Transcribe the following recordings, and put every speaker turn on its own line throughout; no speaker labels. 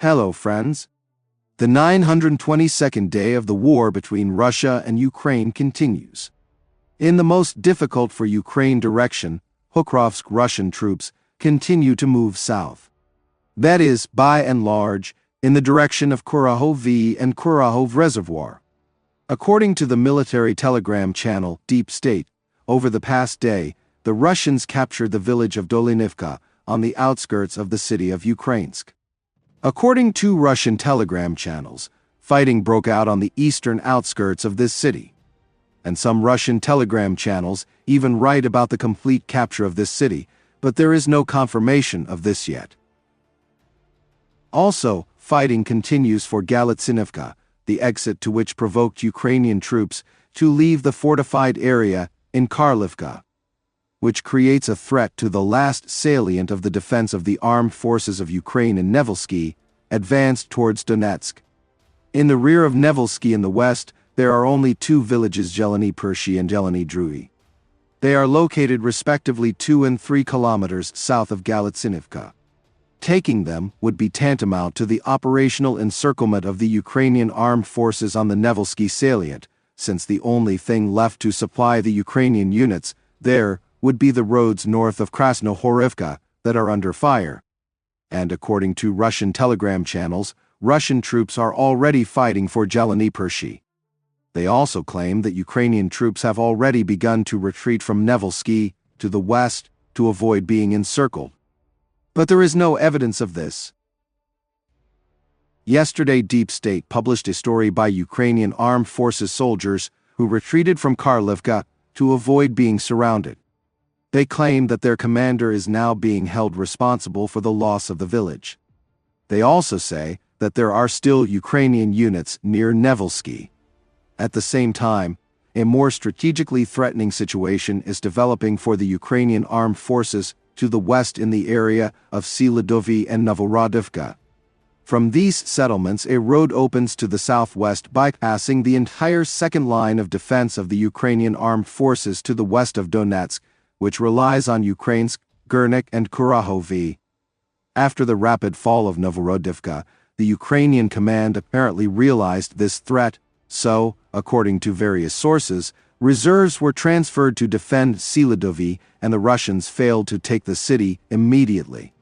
Hello, friends. The 922nd day of the war between Russia and Ukraine continues. In the most difficult for Ukraine direction, Pokrovsk Russian troops continue to move south. That is, by and large, in the direction of Kurahovi and Kurahov Reservoir. According to the military telegram channel Deep State, over the past day, the Russians captured the village of Dolinivka on the outskirts of the city of Ukrainsk. According to Russian telegram channels, fighting broke out on the eastern outskirts of this city. And some Russian telegram channels even write about the complete capture of this city, but there is no confirmation of this yet. Also, fighting continues for Galitsinivka, the exit to which provoked Ukrainian troops to leave the fortified area in Karlivka, which creates a threat to the last salient of the defense of the armed forces of Ukraine in Nevelsky, advanced towards Donetsk. In the rear of Nevelsky in the west, there are only two villages, Yevhenii Pershi and Yevhenii Drui. They are located respectively 2 and 3 kilometers south of Galitsinivka. Taking them would be tantamount to the operational encirclement of the Ukrainian armed forces on the Nevelsky salient, since the only thing left to supply the Ukrainian units there would be the roads north of Krasnohorivka that are under fire. And according to Russian telegram channels, Russian troops are already fighting for Yevhenii Pershi. They also claim that Ukrainian troops have already begun to retreat from Nevelsky to the west to avoid being encircled. But there is no evidence of this. Yesterday, Deep State published a story by Ukrainian armed forces soldiers who retreated from Karlivka to avoid being surrounded. They claim that their commander is now being held responsible for the loss of the village. They also say that there are still Ukrainian units near Nevelsky. At the same time, a more strategically threatening situation is developing for the Ukrainian armed forces to the west in the area of Siladovy and Novorodivka. From these settlements, a road opens to the southwest, bypassing the entire second line of defense of the Ukrainian armed forces to the west of Donetsk, which relies on Ukraine's Gurnik and Kurahovi. After the rapid fall of Novorodivka, the Ukrainian command apparently realized this threat, so, according to various sources, reserves were transferred to defend Siladovy, and the Russians failed to take the city immediately.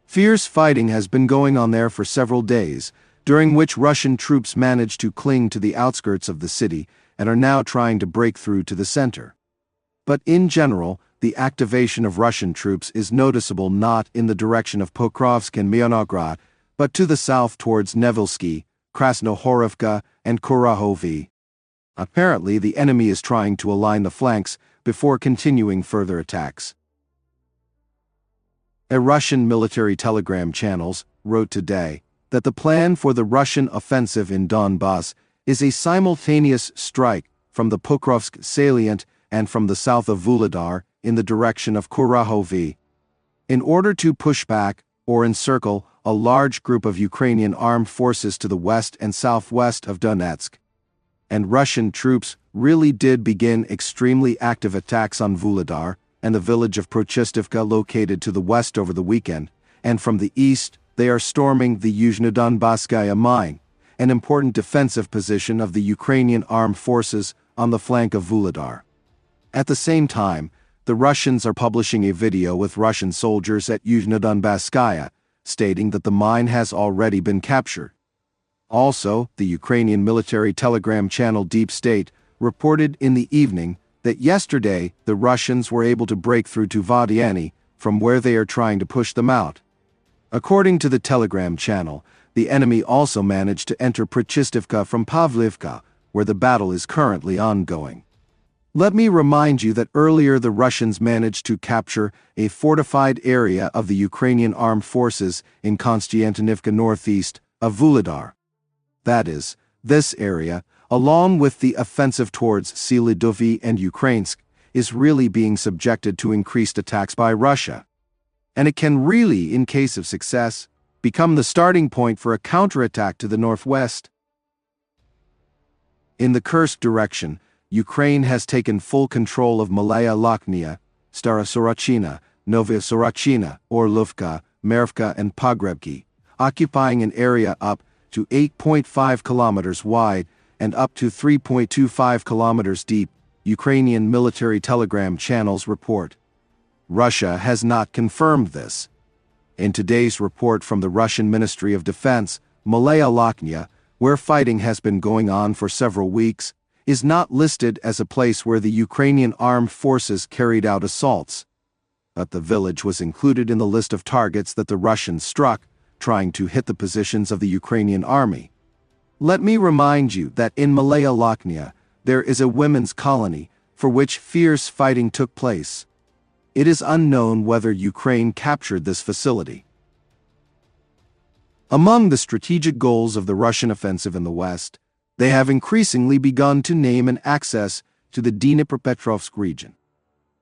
Fierce fighting has been going on there for several days, during which Russian troops managed to cling to the outskirts of the city and are now trying to break through to the center. But in general, the activation of Russian troops is noticeable not in the direction of Pokrovsk and Mionograd, but to the south towards Nevelsky, Krasnohorivka, and Kurahovi. Apparently, the enemy is trying to align the flanks before continuing further attacks. A Russian military telegram channels wrote today that the plan for the Russian offensive in Donbass is a simultaneous strike from the Pokrovsk salient and from the south of Vuhledar in the direction of Kurahovi, in order to push back or encircle a large group of Ukrainian armed forces to the west and southwest of Donetsk. And Russian troops really did begin extremely active attacks on Vuhledar and the village of Prochistivka located to the west over the weekend, and from the east they are storming the Yuzhnodonbasskaya mine, an important defensive position of the Ukrainian armed forces on the flank of Vuhledar. At the same time, the Russians are publishing a video with Russian soldiers at Yuzhnodonbasskaya, stating that the mine has already been captured. Also, the Ukrainian military telegram channel Deep State reported in the evening that yesterday the Russians were able to break through to Yevhenii, from where they are trying to push them out. According to the telegram channel, the enemy also managed to enter Prochistivka from Pavlivka, where the battle is currently ongoing. Let me remind you that earlier the Russians managed to capture a fortified area of the Ukrainian armed forces in Konstantinivka northeast of Vuhledar. That is, this area, along with the offensive towards Siladovy and Ukrainsk, is really being subjected to increased attacks by Russia. And it can really, in case of success, become the starting point for a counterattack to the northwest. In the Kursk direction, Ukraine has taken full control of Malaya Lokhnia, Stara Sorachina, Novaya Sorachina, Orlovka, Mervka and Pogrebki, occupying an area up to 8.5 kilometers wide and up to 3.25 kilometers deep, Ukrainian military telegram channels report. Russia has not confirmed this. In today's report from the Russian Ministry of Defense, Malaya Lochnia, where fighting has been going on for several weeks, is not listed as a place where the Ukrainian armed forces carried out assaults. But the village was included in the list of targets that the Russians struck, trying to hit the positions of the Ukrainian army. Let me remind you that in Malaya Lochnia, there is a women's colony for which fierce fighting took place. It is unknown whether Ukraine captured this facility. Among the strategic goals of the Russian offensive in the West, they have increasingly begun to name an access to the Dnipropetrovsk region.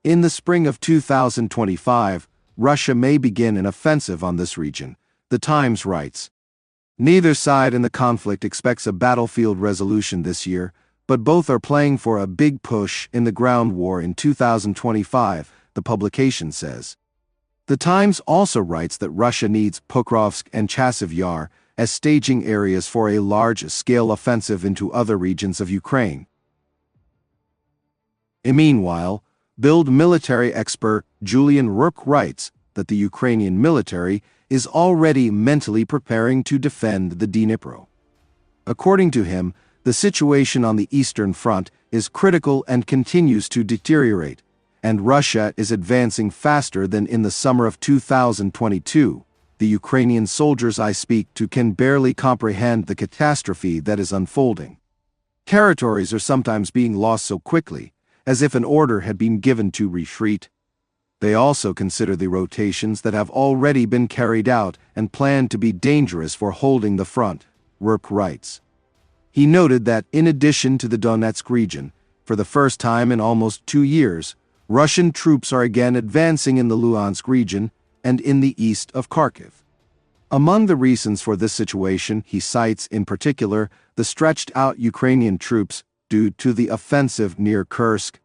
In the spring of 2025, Russia may begin an offensive on this region, The Times writes. Neither side in the conflict expects a battlefield resolution this year, but both are playing for a big push in the ground war in 2025, the publication says. The Times also writes that Russia needs Pokrovsk and Chasiv Yar as staging areas for a large-scale offensive into other regions of Ukraine. Meanwhile, Bild military expert Julian Rook writes that the Ukrainian military is already mentally preparing to defend the Dnipro. According to him, the situation on the Eastern Front is critical and continues to deteriorate, and Russia is advancing faster than in the summer of 2022. The Ukrainian soldiers I speak to can barely comprehend the catastrophe that is unfolding. Territories are sometimes being lost so quickly, as if an order had been given to retreat. They also consider the rotations that have already been carried out and plan to be dangerous for holding the front, Rook writes. He noted that, in addition to the Donetsk region, for the first time in almost 2 years, Russian troops are again advancing in the Luhansk region and in the east of Kharkiv. Among the reasons for this situation, he cites in particular the stretched-out Ukrainian troops due to the offensive near Kursk.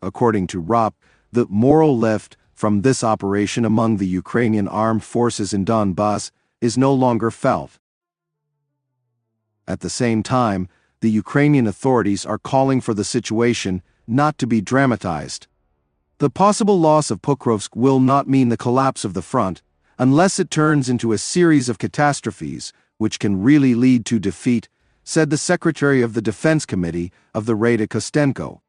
According to Ropp, the moral lift from this operation among the Ukrainian armed forces in Donbas is no longer felt. At the same time, the Ukrainian authorities are calling for the situation not to be dramatized. The possible loss of Pokrovsk will not mean the collapse of the front, unless it turns into a series of catastrophes, which can really lead to defeat, said the Secretary of the Defense Committee of the Rada Kostenko.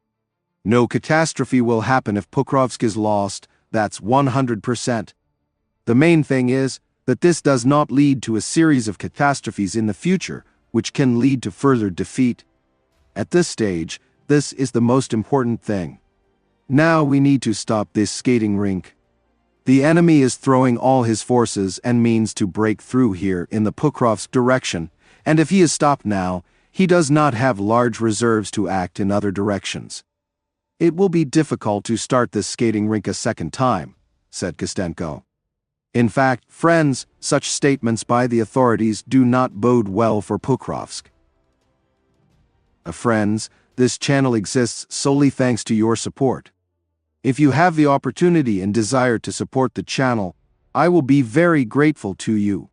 No catastrophe will happen if Pokrovsk is lost, that's 100%. The main thing is that this does not lead to a series of catastrophes in the future, which can lead to further defeat. At this stage, this is the most important thing. Now we need to stop this skating rink. The enemy is throwing all his forces and means to break through here in the Pokrovsk direction, and if he is stopped now, he does not have large reserves to act in other directions. It will be difficult to start this skating rink a second time, said Kostenko. In fact, friends, such statements by the authorities do not bode well for Pokrovsk. Friends, this channel exists solely thanks to your support. If you have the opportunity and desire to support the channel, I will be very grateful to you.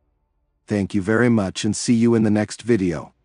Thank you very much and see you in the next video.